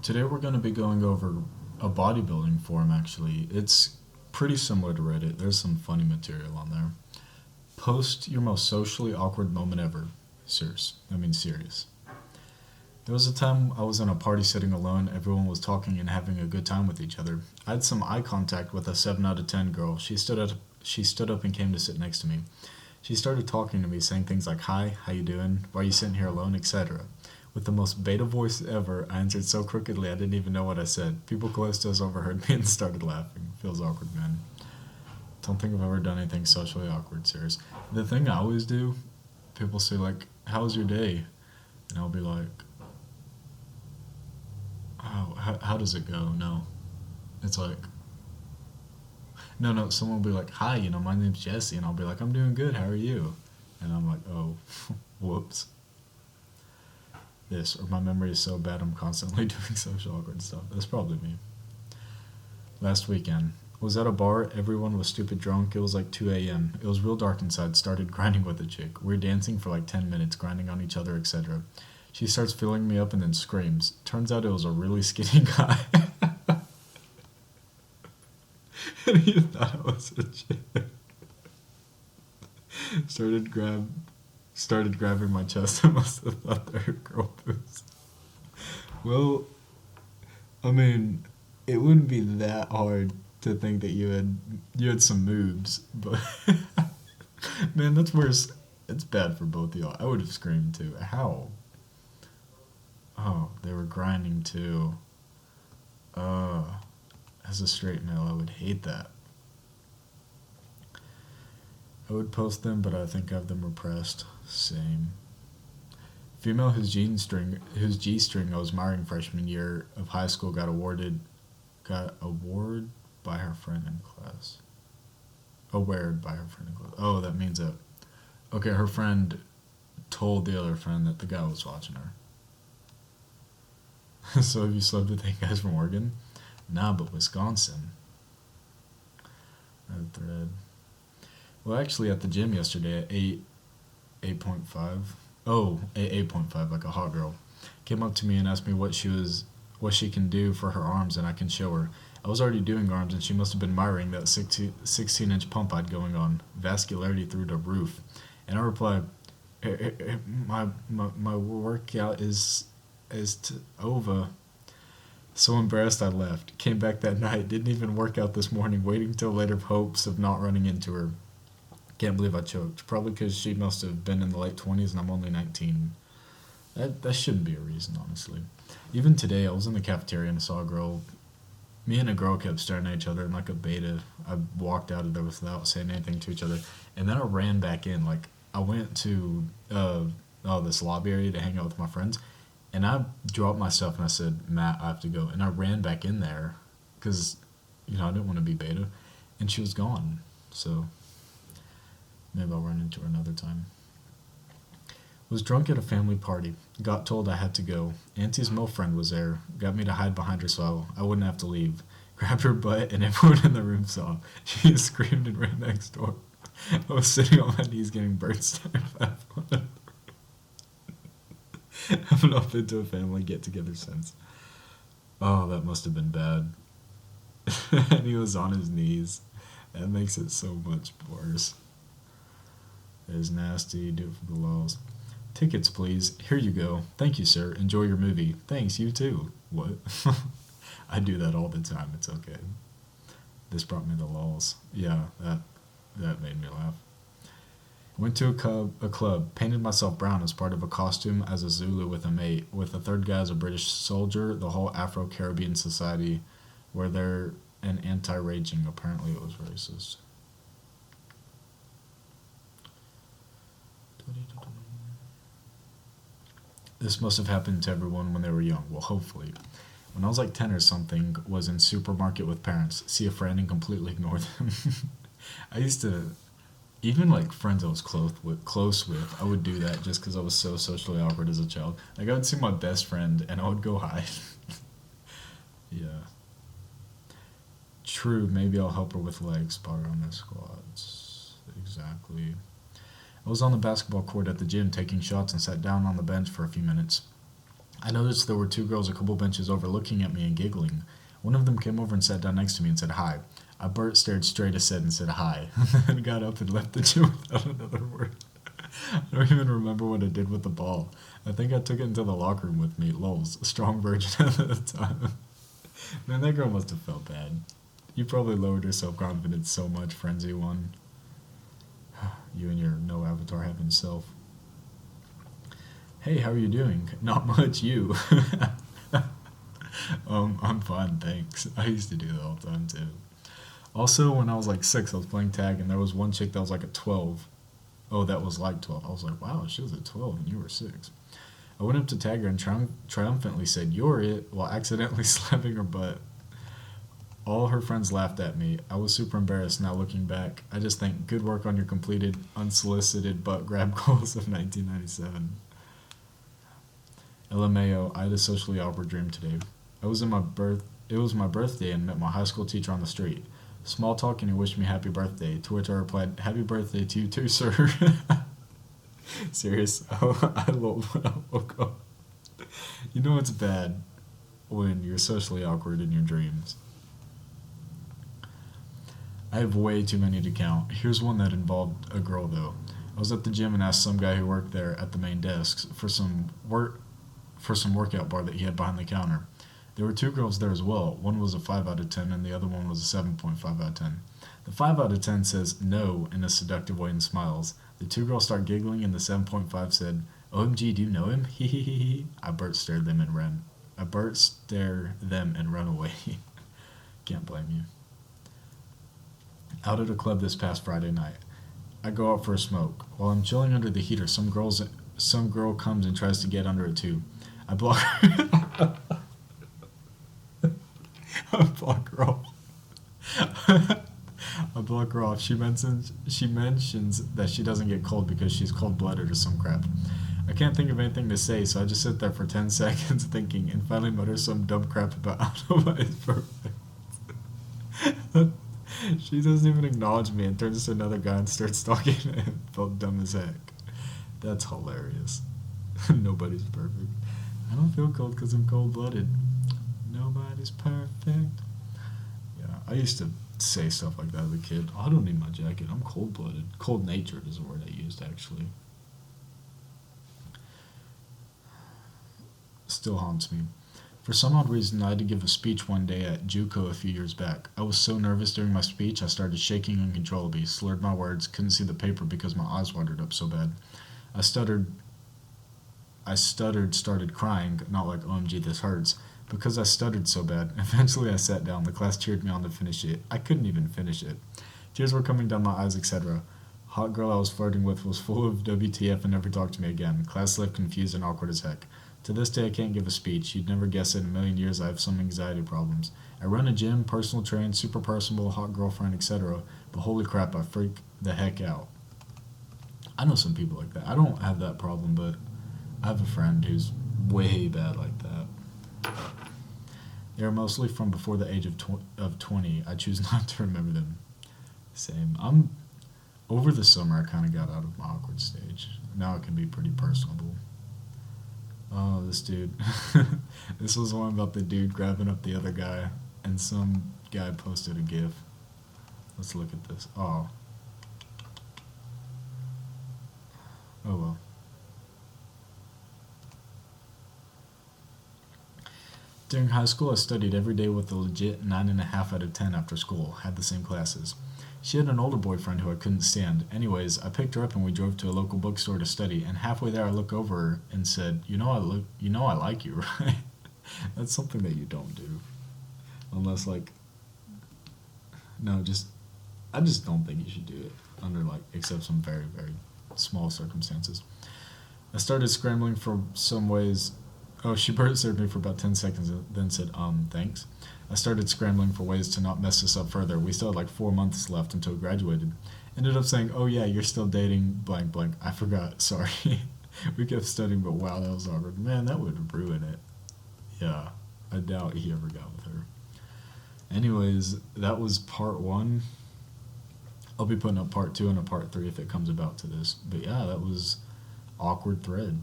Today we're going to be going over a bodybuilding forum actually. It's pretty similar to Reddit. There's some funny material on there. Post your most socially awkward moment ever. Serious. There was a time I was in a party sitting alone. Everyone was talking and having a good time with each other. I had some eye contact with a 7 out of 10 girl. She stood up and came to sit next to me. She started talking to me, saying things like, "Hi, how you doing? Why are you sitting here alone?" etc. With the most beta voice ever, I answered so crookedly I didn't even know what I said. People close to us overheard me and started laughing. Feels awkward, man. Don't think I've ever done anything socially awkward, serious. The thing I always do, people say like, "How was your day?" And I'll be like, "Oh, how does it go?" No. It's like, no, someone will be like, "Hi, my name's Jesse." And I'll be like, "I'm doing good, how are you?" And I'm like, "Oh, whoops." This, or my memory is so bad I'm constantly doing social awkward stuff. That's probably me. Last weekend, was at a bar, everyone was stupid drunk, it was like 2 a.m. It was real dark inside, started grinding with a chick. We were dancing for like 10 minutes, grinding on each other, etc. She starts filling me up and then screams. Turns out it was a really skinny guy. And he thought I was a chick. Started grab started grabbing my chest. I must have thought they were girl boobs. Well, I mean, it wouldn't be that hard to think that you had some moves, but man, that's worse. It's bad for both of y'all. I would have screamed too. How? Oh, they were grinding too. Uh, as a straight male, I would hate that. I would post them, but I think I have them repressed. Same. Female whose G string I was marrying freshman year of high school got award by her friend in class. Award by her friend in class. Oh, that means that okay, her friend told the other friend that the guy was watching her. So have you slept with that guys from Oregon? Nah, but Wisconsin. That thread. Well, actually, at the gym yesterday at 8.5. Oh, 8.5, like a hot girl. Came up to me and asked me what she can do for her arms, and I can show her. I was already doing arms, and she must have been admiring that 16-inch pump I'd going on, vascularity through the roof. And I replied, my workout is over. So embarrassed I left. Came back that night, didn't even work out this morning, waiting till later hopes of not running into her. Can't believe I choked. Probably because she must have been in the late 20s and I'm only 19. That shouldn't be a reason, honestly. Even today, I was in the cafeteria and I saw a girl. Me and a girl kept staring at each other and like a beta. I walked out of there without saying anything to each other. And then I ran back in. Like, I went to this lobby area to hang out with my friends. And I dropped my stuff and I said, "Matt, I have to go." And I ran back in there because, I didn't want to be beta. And she was gone. So maybe I'll run into her another time. Was drunk at a family party. Got told I had to go. Auntie's male friend was there. Got me to hide behind her so I wouldn't have to leave. Grabbed her butt and everyone in the room saw. She screamed and ran next door. I was sitting on my knees getting bird stared at. I've not been to a family get together since. Oh, that must have been bad. And he was on his knees. That makes it so much worse. That is nasty. Do it for the Lulz. Tickets, please. Here you go. Thank you, sir. Enjoy your movie. Thanks, you too. What? I do that all the time. It's okay. This brought me the Lulz. Yeah, that made me laugh. Went to a club, painted myself brown as part of a costume as a Zulu with a mate, with a third guy as a British soldier, the whole Afro-Caribbean society, where they're an anti-raging. Apparently it was racist. This must have happened to everyone when they were young. Well, hopefully. When I was like 10 or something, was in supermarket with parents, see a friend and completely ignore them. I used to, even like friends I was close with, I would do that just because I was so socially awkward as a child. Like I would see my best friend and I would go hide. Yeah. True, maybe I'll help her with legs, spot her on the squats. Exactly. I was on the basketball court at the gym taking shots and sat down on the bench for a few minutes. I noticed there were two girls a couple benches over looking at me and giggling. One of them came over and sat down next to me and said hi. Bert stared straight ahead and said hi, and then got up and left the gym without another word. I don't even remember what I did with the ball. I think I took it into the locker room with me, Lulz, a strong virgin at the time. Man, that girl must have felt bad. You probably lowered your self-confidence so much, Frenzy One. You and your no avatar having self. Hey, how are you doing? Not much, you. I'm fine, thanks. I used to do that all the time, too. Also, when I was like 6, I was playing tag, and there was one chick that was like a 12. Oh, that was like 12. I was like, wow, she was a 12 and you were 6. I went up to tag her and triumphantly said, "You're it," while accidentally slapping her butt. All her friends laughed at me. I was super embarrassed now looking back. I just think, good work on your completed, unsolicited butt grab goals of 1997. LMAO, I had a socially awkward dream today. It was my birthday and met my high school teacher on the street. Small talk and he wished me happy birthday, to which I replied, "Happy birthday to you too, sir." Serious. I woke up. You know it's bad when you're socially awkward in your dreams. I have way too many to count. Here's one that involved a girl, though. I was at the gym and asked some guy who worked there at the main desk for some workout bar that he had behind the counter. There were two girls there as well. One was a 5 out of 10 and the other one was a 7.5 out of 10. The 5 out of 10 says no in a seductive way and smiles. The two girls start giggling and the 7.5 said, "OMG, do you know him? Hee hee hee hee." I Bert stared them and ran away. Can't blame you. Out at a club this past Friday night. I go out for a smoke. While I'm chilling under the heater, some girl comes and tries to get under it too. I block her. I block her off. I block her off. She mentions that she doesn't get cold because she's cold-blooded or some crap. I can't think of anything to say, so I just sit there for 10 seconds thinking, and finally mutter some dumb crap about how nobody is perfect. She doesn't even acknowledge me and turns to another guy and starts talking to him. Felt dumb as heck. That's hilarious. Nobody's perfect. I don't feel cold because I'm cold-blooded. Nobody's perfect. Yeah, I used to say stuff like that as a kid. I don't need my jacket. I'm cold-blooded. Cold-natured is the word I used, actually. Still haunts me. For some odd reason, I had to give a speech one day at JUCO a few years back. I was so nervous during my speech, I started shaking uncontrollably, slurred my words, couldn't see the paper because my eyes watered up so bad. I stuttered, started crying, not like, "OMG, this hurts," because I stuttered so bad. Eventually I sat down. The class cheered me on to finish it. I couldn't even finish it. Tears were coming down my eyes, etc. Hot girl I was flirting with was full of WTF and never talked to me again. Class left confused and awkward as heck. To this day I can't give a speech. You'd never guess it in a million years I have some anxiety problems. I run a gym, personal train, super personable, hot girlfriend, etc. But holy crap, I freak the heck out. I know some people like that. I don't have that problem, but I have a friend who's way bad like that. They are mostly from before the age of 20. I choose not to remember them. Same. Over the summer, I kind of got out of my awkward stage. Now it can be pretty personable. Oh, this dude. This was one about the dude grabbing up the other guy, and some guy posted a GIF. Let's look at this. Oh. Oh well. During high school, I studied every day with a legit 9.5 out of 10 after school. Had the same classes. She had an older boyfriend who I couldn't stand. Anyways, I picked her up and we drove to a local bookstore to study, and halfway there I look over her and said, you know I like you, right?" That's something that you don't do. Unless, like, no, I just don't think you should do it under, like, except some very, very small circumstances. I started scrambling for some ways. Oh, she bird-served me for about 10 seconds and then said, thanks. I started scrambling for ways to not mess this up further. We still had like 4 months left until we graduated. Ended up saying, "Oh yeah, you're still dating blank blank." I forgot, sorry. We kept studying, but wow, that was awkward. Man, that would ruin it. Yeah, I doubt he ever got with her. Anyways, that was part 1. I'll be putting up part 2 and a part 3 if it comes about to this. But yeah, that was awkward thread.